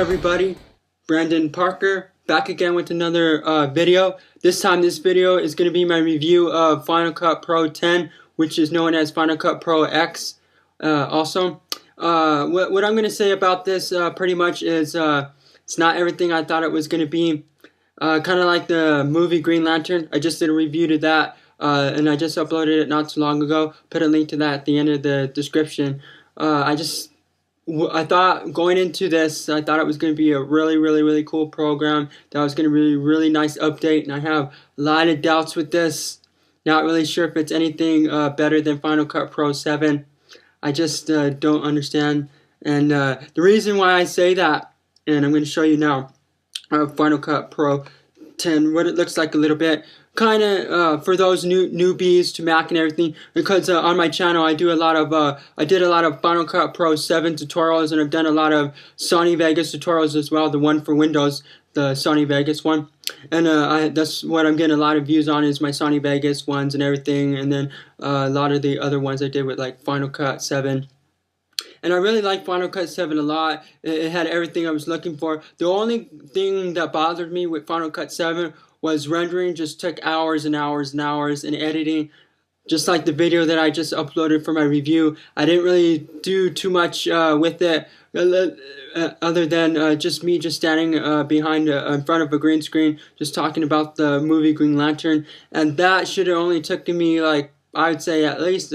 everybody? Brandon Parker back again with another video. This time this video is going to be my review of Final Cut Pro 10, which is known as Final Cut Pro X also. What I'm going to say about this pretty much is it's not everything I thought it was going to be. Kind of like the movie Green Lantern. I just did a review to that and I just uploaded it not too long ago. Put a link to that at the end of the description. I thought going into this, I thought it was going to be a really cool program. That was going to be a really nice update, and I have a lot of doubts with this. Not really sure if it's anything better than Final Cut Pro 7. I just don't understand. And the reason why I say that, and I'm going to show you now, Final Cut Pro 10, what it looks like a little bit. Kind of for those newbies to Mac and everything, because on my channel I did a lot of Final Cut Pro 7 tutorials, and I've done a lot of Sony Vegas tutorials as well, the one for Windows, the Sony Vegas one, and that's what I'm getting a lot of views on, is my Sony Vegas ones and everything, and then a lot of the other ones I did with like Final Cut 7. And I really like Final Cut 7 a lot. It had everything I was looking for. The only thing that bothered me with Final Cut 7 was rendering just took hours and hours and hours, and editing, just like the video that I just uploaded for my review. I didn't really do too much with it, other than just me just standing behind in front of a green screen, just talking about the movie Green Lantern. And that should have only taken me, like, I would say at least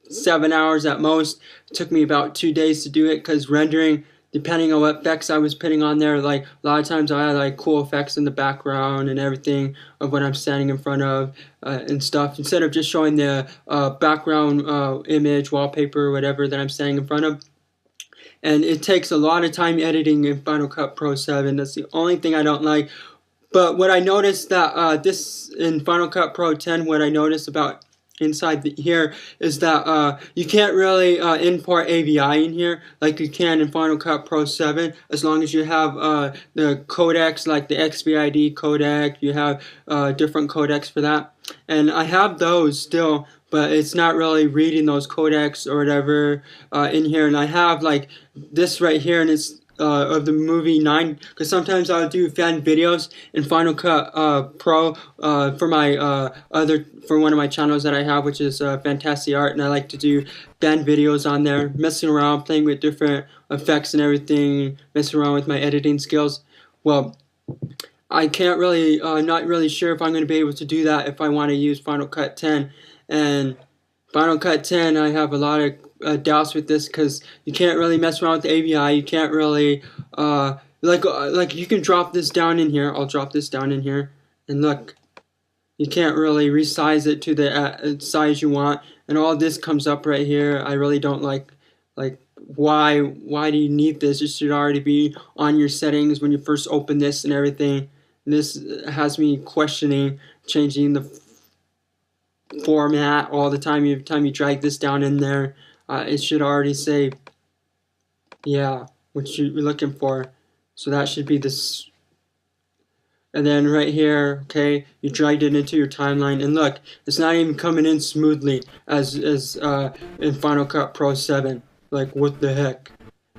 7 hours at most. It took me about 2 days to do it, because rendering, depending on what effects I was putting on there, like a lot of times I had like cool effects in the background and everything of what I'm standing in front of and stuff, instead of just showing the background image, wallpaper, whatever that I'm standing in front of. And it takes a lot of time editing in Final Cut Pro 7. That's the only thing I don't like. But what I noticed that this in Final Cut Pro 10, what I noticed about inside here is that you can't really import AVI in here like you can in Final Cut Pro 7, as long as you have the codecs, like the XVID codec. You have different codecs for that, and I have those still, but it's not really reading those codecs or whatever in here. And I have like this right here, and it's of the movie 9, because sometimes I'll do fan videos in Final Cut Pro for my for one of my channels that I have, which is Fantasy Art, and I like to do fan videos on there, messing around, playing with different effects and everything, messing around with my editing skills. Well, I can't really, not really sure if I'm going to be able to do that if I want to use Final Cut 10. And Final Cut 10, I have a lot of doubts with this, because you can't really mess around with the AVI. You can't really like you can drop this down in here. I'll drop this down in here, and look, you can't really resize it to the size you want, and all this comes up right here. I really don't like why do you need this? It should already be on your settings when you first open this and everything. And this has me questioning changing the format all the time. Every time you drag this down in there, it should already say, yeah, what you're looking for. So that should be this. And then right here, okay, you dragged it into your timeline, and look, it's not even coming in smoothly as in Final Cut Pro 7. Like, what the heck?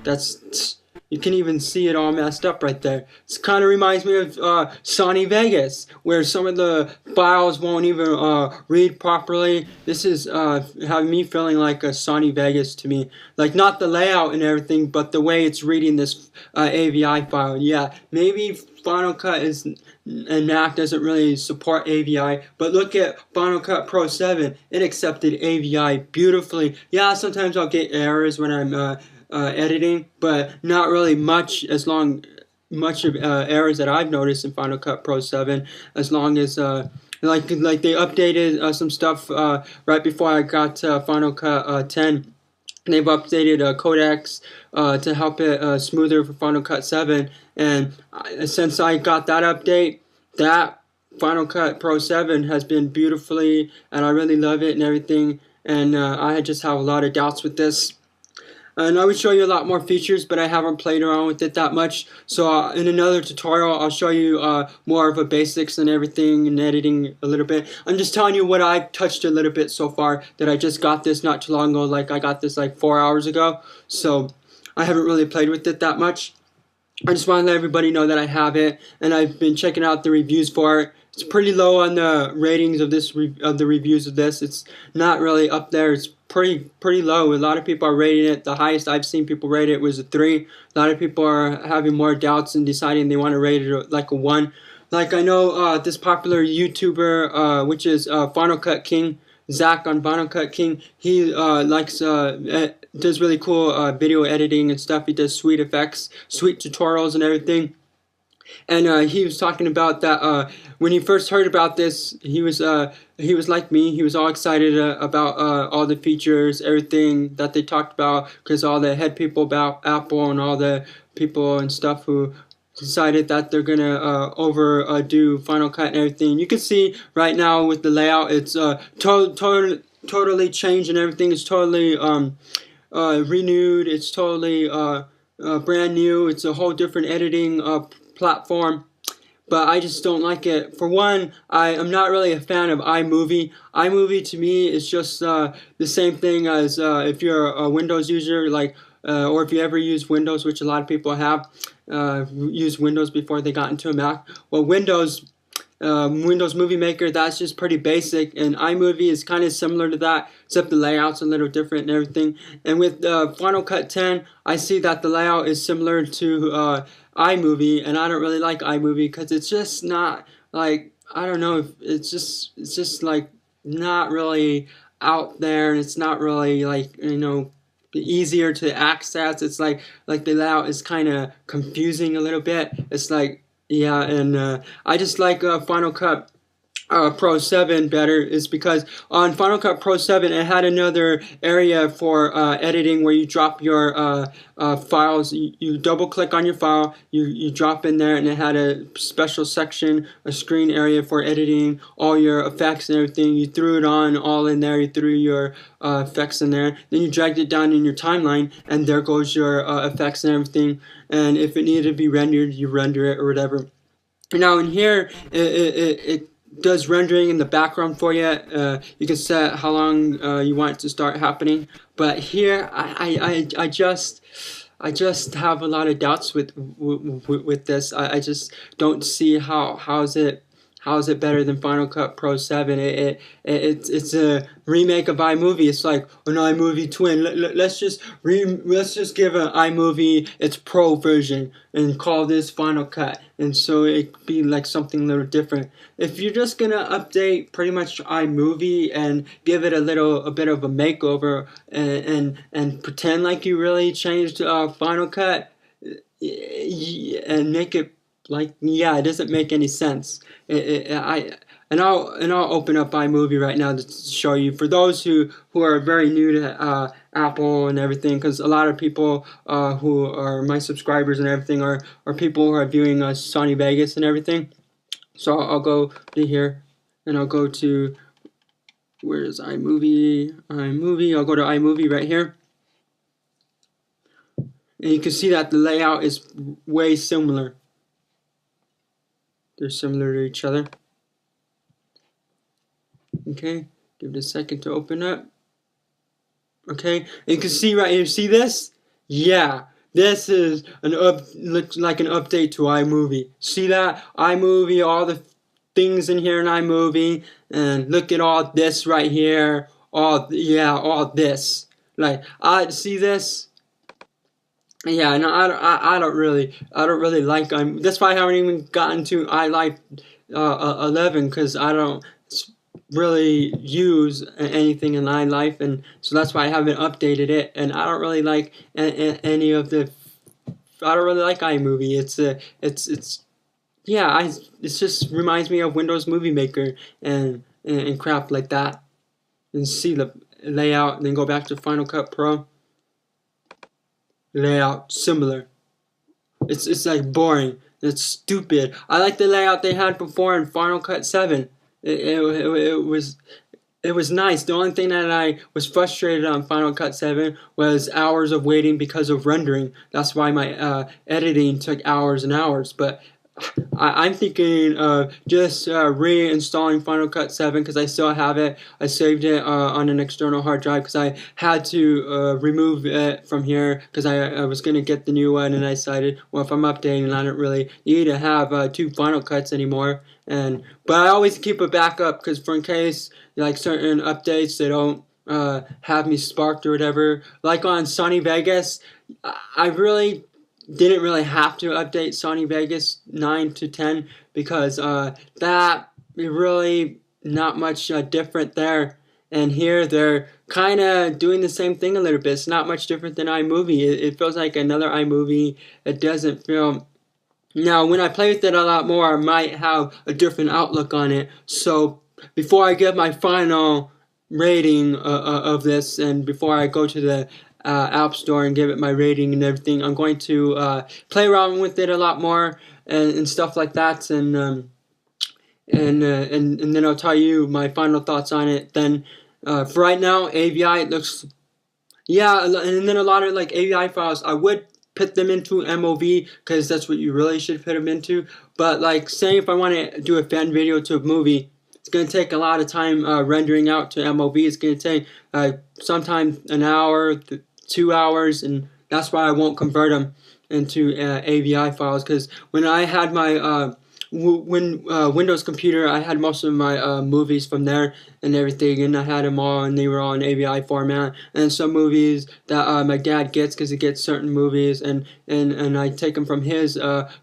That's, you can even see it all messed up right there. This kind of reminds me of Sony Vegas, where some of the files won't even read properly. This is having me feeling like a Sony Vegas to me. Like, not the layout and everything, but the way it's reading this AVI file. Yeah, maybe Final Cut and Mac doesn't really support AVI, but look at Final Cut Pro 7. It accepted AVI beautifully. Yeah, sometimes I'll get errors when I'm editing, but not really much of errors that I've noticed in Final Cut Pro 7, as long as like they updated some stuff right before I got Final Cut 10. They've updated codecs to help it smoother for Final Cut 7, and since I got that update, that Final Cut Pro 7 has been beautifully, and I really love it and everything. And I just have a lot of doubts with this. And I would show you a lot more features, but I haven't played around with it that much. So in another tutorial, I'll show you more of the basics and everything, and editing a little bit. I'm just telling you what I've touched a little bit so far, that I just got this not too long ago. Like, I got this like 4 hours ago. So I haven't really played with it that much. I just want to let everybody know that I have it, and I've been checking out the reviews for it. It's pretty low on the ratings of the reviews of this. It's not really up there. It's pretty low. A lot of people are rating it. The highest I've seen people rate it was a 3. A lot of people are having more doubts and deciding they want to rate it like a 1. Like I know this popular YouTuber, which is Final Cut King, Zach on Final Cut King. He likes does really cool video editing and stuff. He does sweet effects, sweet tutorials and everything. And he was talking about that when he first heard about this, he was like me. He was all excited about all the features, everything that they talked about, because all the head people about Apple and all the people and stuff who decided that they're gonna overdo Final Cut and everything. You can see right now with the layout, it's totally changed and everything is totally renewed. It's totally brand new. It's a whole different editing platform, but I just don't like it. For one, I'm not really a fan of iMovie. iMovie to me is just the same thing as if you're a Windows user, like or if you ever use Windows, which a lot of people have used Windows before they got into a Mac. Well, Windows Movie Maker, that's just pretty basic, and iMovie is kind of similar to that, except the layout's a little different and everything. And with Final Cut 10, I see that the layout is similar to iMovie, and I don't really like iMovie because it's just not like, I don't know, it's just like not really out there, and it's not really like, you know, easier to access. It's like the layout is kind of confusing a little bit. It's like, yeah, and I just like Final Cut Pro 7 better, is because on Final Cut Pro 7 it had another area for editing where you drop your files. You double click on your file, you drop in there, and it had a special section, a screen area for editing all your effects and everything. You threw it on all in there, you threw your effects in there, then you dragged it down in your timeline, and there goes your effects and everything. And if it needed to be rendered, you render it or whatever. Now in here, it does rendering in the background for you. You can set how long you want it to start happening. But here, I just have a lot of doubts with this. I just don't see how is it better than Final Cut Pro 7? It's a remake of iMovie. It's like an iMovie twin. Let's just give an iMovie its Pro version and call this Final Cut, and so it could be like something a little different. If you're just gonna update pretty much iMovie and give it a bit of a makeover and pretend like you really changed Final Cut and make it like, yeah, it doesn't make any sense. I'll open up iMovie right now to show you, for those who are very new to Apple and everything, because a lot of people who are my subscribers and everything are people who are viewing Sony Vegas and everything. So I'll go to here, and I'll go to, where's iMovie? I'll go to iMovie right here. And you can see that the layout is way similar. They're similar to each other. Okay, give it a second to open up. Okay, and you can see right here, see this? Yeah, this is looks like an update to iMovie. See that? iMovie, all the things in here in iMovie, and look at all this right here. All this. Like, I see this. Yeah, no, I don't really like. That's why I haven't even gotten to iLife 11, because I don't really use anything in iLife, and so that's why I haven't updated it. And I don't really like any of the. I don't really like iMovie. It just reminds me of Windows Movie Maker and crap like that. And see the layout, and then go back to Final Cut Pro. Layout similar. It's like boring. It's stupid. I like the layout they had before in Final Cut 7. It was nice. The only thing that I was frustrated on Final Cut 7 was hours of waiting because of rendering. That's why my editing took hours and hours. But I'm thinking of just reinstalling Final Cut 7 because I still have it. I saved it on an external hard drive because I had to remove it from here because I was going to get the new one, and I decided, well, if I'm updating, I don't really need to have 2 Final Cuts anymore. But I always keep a backup because for in case like certain updates they don't have me sparked or whatever. Like on Sony Vegas, I really didn't really have to update Sony Vegas 9 to 10 because that really not much different there. And here they're kind of doing the same thing a little bit. It's not much different than iMovie. It feels like another iMovie. It doesn't feel. Now, when I play with it a lot more, I might have a different outlook on it. So before I give my final rating of this, and before I go to the App Store and give it my rating and everything, I'm going to play around with it a lot more and stuff like that, and then I'll tell you my final thoughts on it. Then for right now, AVI it looks, yeah, and then a lot of like AVI files I would put them into MOV because that's what you really should put them into. But like, say if I want to do a fan video to a movie, it's going to take a lot of time rendering out to MOV. It's going to take sometimes an hour, 2 hours, and that's why I won't convert them into AVI files. Because when I had my Windows computer, I had most of my movies from there and everything, and I had them all, and they were all in AVI format. And some movies that my dad gets, because he gets certain movies, and I take them from his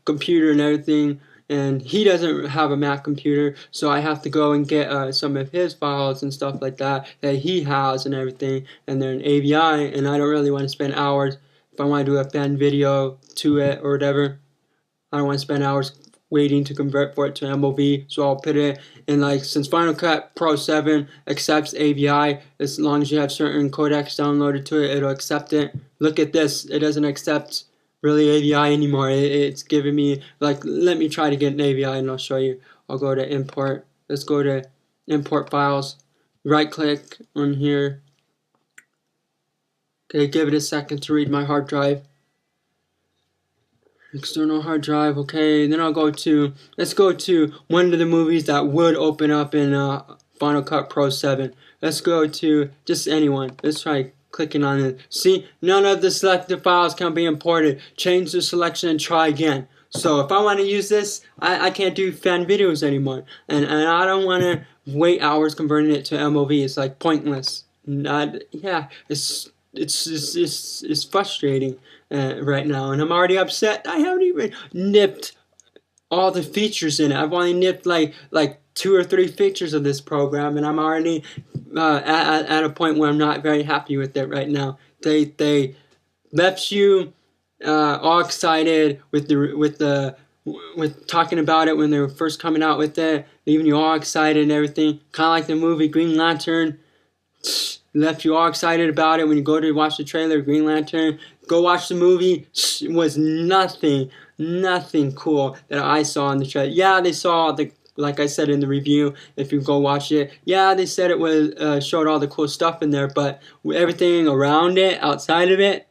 computer and everything. And he doesn't have a Mac computer, so I have to go and get some of his files and stuff like that he has and everything, and they're in AVI, and I don't really want to spend hours if I want to do a fan video to it or whatever. I don't want to spend hours waiting to convert for it to MOV, so I'll put it in, like, since Final Cut Pro 7 accepts AVI, as long as you have certain codecs downloaded to it, it'll accept it. Look at this, it doesn't accept really AVI anymore. It's giving me, like, let me try to get an AVI and I'll show you. I'll go to import. Let's go to import files. Right click on here. Okay, give it a second to read my hard drive. External hard drive. Okay, then I'll go to, let's go to one of the movies that would open up in Final Cut Pro 7. Let's go to just anyone. Let's try clicking on it. See, none of the selected files can be imported. Change the selection and try again. So if I want to use this, I can't do fan videos anymore, and I don't want to wait hours converting it to MOV. It's like pointless. Yeah, it's frustrating right now, and I'm already upset. I haven't even nipped all the features in it. I've only nipped like 2 or 3 features of this program, and I'm already at a point where I'm not very happy with it right now. They left you all excited with talking about it when they were first coming out with it, leaving you all excited and everything. Kind of like the movie Green Lantern. Left you all excited about it when you go to watch the trailer. Green Lantern. Go watch the movie. It was nothing cool that I saw in the trailer. Yeah, they saw the, like I said in the review, if you go watch it, yeah, they said it was showed all the cool stuff in there, but everything around it, outside of it,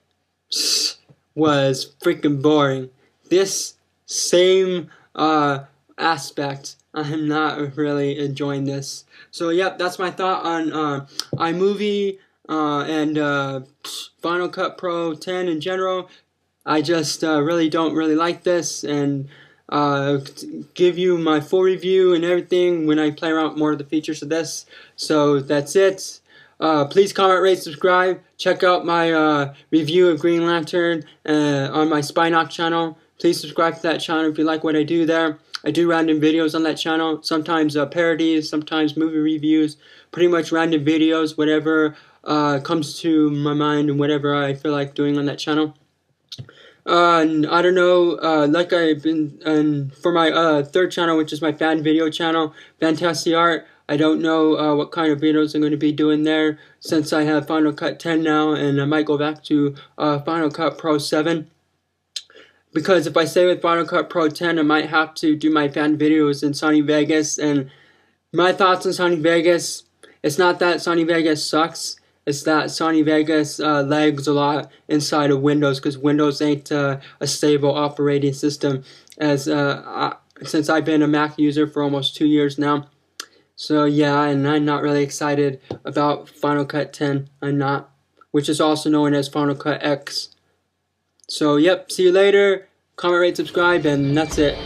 was freaking boring. This same aspect, I'm not really enjoying this. So yep, that's my thought on iMovie and Final Cut Pro 10 in general. I just really don't like this, and give you my full review and everything when I play around with more of the features of this. So that's it. Please comment, rate, subscribe. Check out my review of Green Lantern on my Spinock channel. Please subscribe to that channel if you like what I do there. I do random videos on that channel, sometimes parodies, sometimes movie reviews, pretty much random videos, whatever comes to my mind and whatever I feel like doing on that channel. And I don't know, like I've been, for my third channel, which is my fan video channel, Fantastic Art, I don't know what kind of videos I'm going to be doing there, since I have Final Cut 10 now, and I might go back to Final Cut Pro 7. Because if I stay with Final Cut Pro 10, I might have to do my fan videos in Sony Vegas. And my thoughts on Sony Vegas, it's not that Sony Vegas sucks. It's that Sony Vegas lags a lot inside of Windows, because Windows ain't a stable operating system. as since I've been a Mac user for almost 2 years now. So yeah, and I'm not really excited about Final Cut 10. I'm not, which is also known as Final Cut X. So yep, see you later. Comment, rate, subscribe, and that's it.